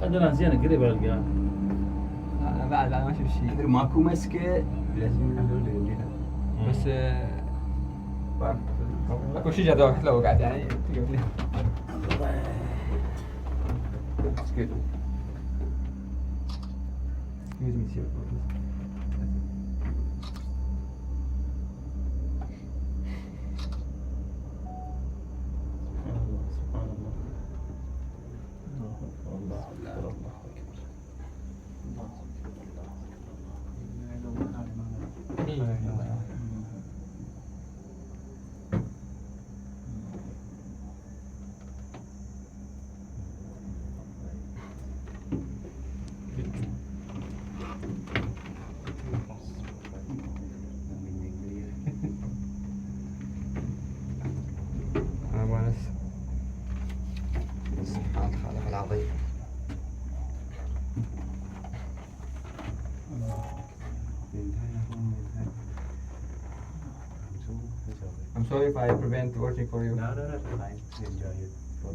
هذا زين قريب على القاع. لا بعد ما اشوف شيء. ماكو مسكه لازم نحلل بس اكو شجره دوك لو قاعد يعني تقف لي. سبحان الخالق العظيم. I'm sorry if I prevent working for you. لا enjoy it.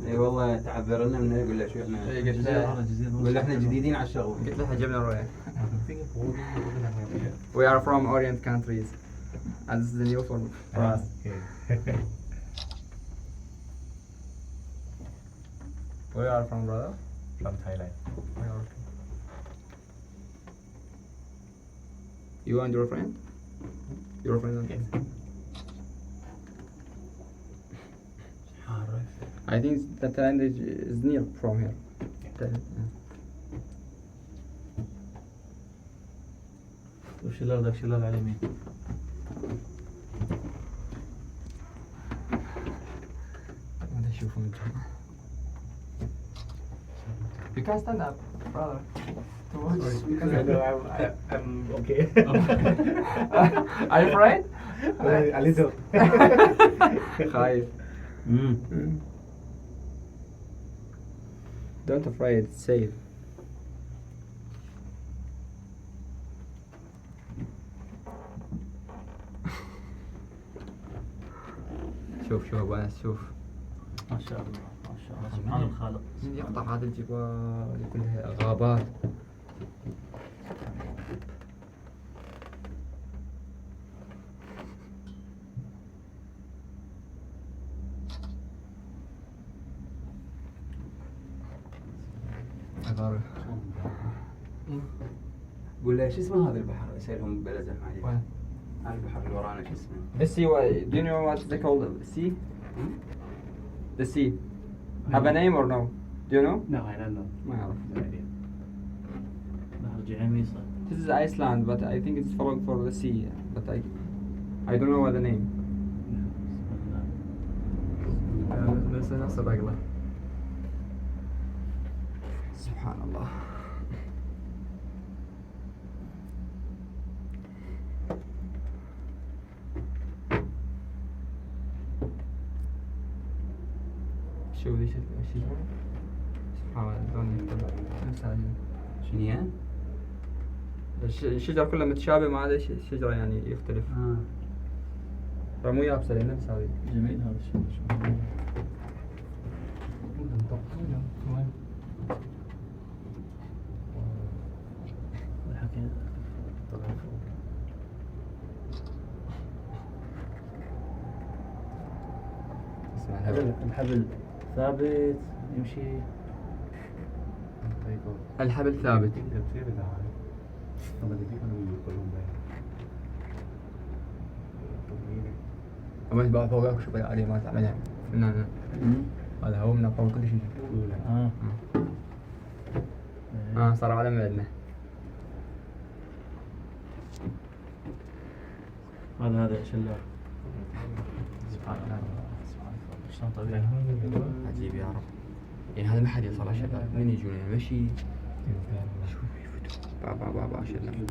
اي والله تعذر لنا من يقول له شو احنا قلت له يقول له احنا جديدين على الشغل. قلت له جبنا الرؤية. We are from Orient countries and this is the new for us. Where you are from, brother? From Thailand. You and your friend? Your friend and Yes. I think the Thailand is near from here. وش الأرض شلال على اليمين. ما تشوفه من جوا. You can stand up, brother. I'm okay. Are you afraid? A little. خايف. Don't afraid, it's safe. شوف ابو انس شوف. ما شاء الله ما شاء الله سبحان الخالق. من يقطع هذه الجبال كلها غابات. قول له شو اسمه هذا البحر يسألهم بلا زحمة عليه. وين؟ هذا البحر اللي ورانا شو اسمه؟ The sea, do you know what's called sea? The sea. Have a name or no? Do you know? No, I don't know. ما أعرف. نهر جعيميصة. This is Iceland, but I think it's followed for the sea. But I don't know what the name. بس نفس الرجلة. سبحان الله. شوف ليش سبحان الله. شنو هي؟ الشجر كله متشابه ما عدا الشجرة يعني يختلف. ترى مو يابسة لأنها نفس هذه. جميل هذا الشيء. الحبل ثابت يمشي. الحبل ثابت. أما تبع فوقك وشوف عليه ما تعملها من هنا. هذا هو من فوق كل شيء. صار على عندنا. هذا شلال. سبحان الله. شلون طبيعي. عجيب يا رب. يعني هذا ما حد يوصل على شلال. من يجون يعني مشي. شوف بابا شلال.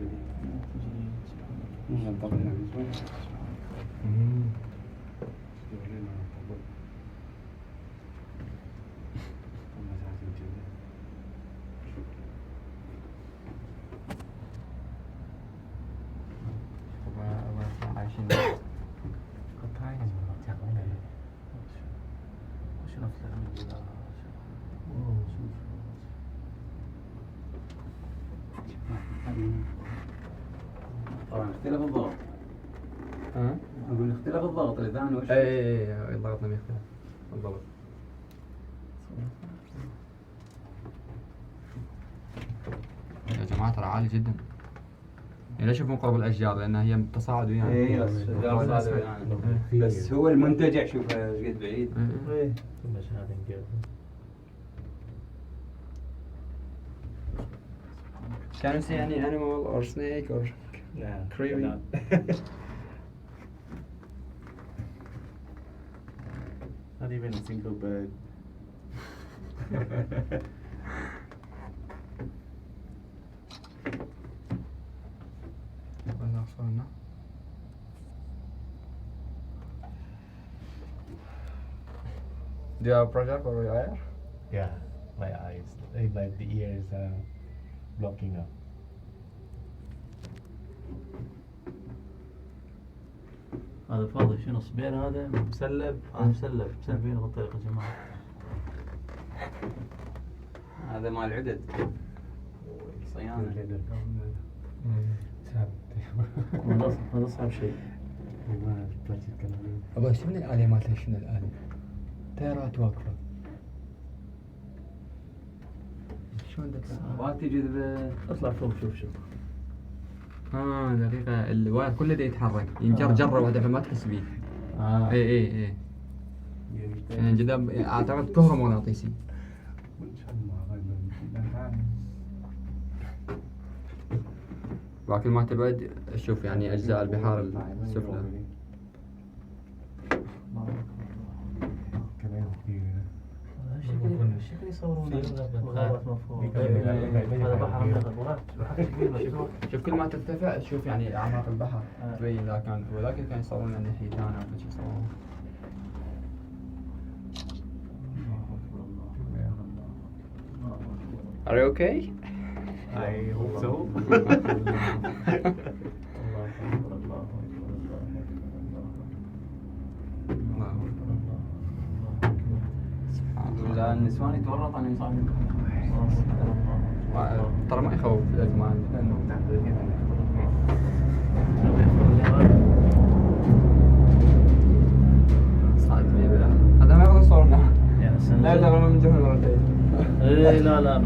اختلف الضغط. ها؟ اقول اختلف الضغط الاذان وش؟ اي الضغط لم يختلف بالضبط. يا جماعة ترى عالي جدا. يعني ليش مو قرب الاشجار؟ لانها هي تصاعد يعني. اي بس الشجار صعب يعني. بس هو المنتجع شوفه ايش قد بعيد. ايه كلش هذا نقل. Can you see any animal or snake or creepy? Not even a single bird. Do you have pressure for your ear? Yeah, my eyes, like the ears blocking up. هذا فاضي شنو صبيان هذا مسلب. هذا مسلب مسلبينه بالطريقة يا جماعة. هذا مال عدد. صيانة. هذا أصعب شيء. أبغى شنو الآلة مالته؟ شنو الآلة؟ تيارات واقفة. شلون ما تجي اطلع فوق شوف. دقيقة الواير كله دا يتحرك، ينجر جرة واحدة فما تحس بيه. اي يعني جذاب اعتقد كهرومغناطيسي. لكن ما تبعد شوف يعني اجزاء البحار السفلى. شكل يصورون مغارات مفهوم. هذا بحر مغارات. شوف كل ما ترتفع تشوف يعني اعماق البحر تبين ذا كان وذاك كان يصورون يعني حيتان او شيء يصورون. Are you okay? I hope so. لا النسوان يتورط عن يصعد. ترى ما يخوف الازمان. صعد هذا ما ياخذ صورنا. لا ترى من جهه مرتين. اي لا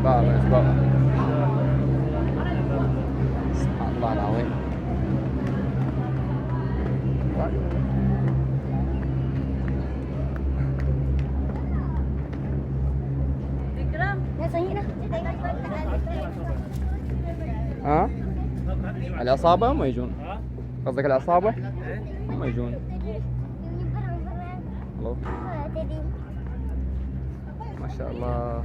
بابا سبحان الله العظيم. ها؟ العصابة هم يجون. قصدك العصابة؟ هم يجون. الله. ما شاء الله.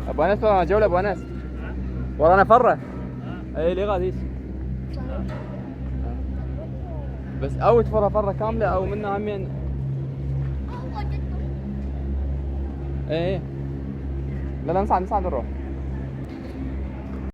ابو انس ورانا جوله. ابو انس ورانا فره. اي اللي غاديش بس او تفرها فره كامله او منها همين. اي لا نصعد نروح.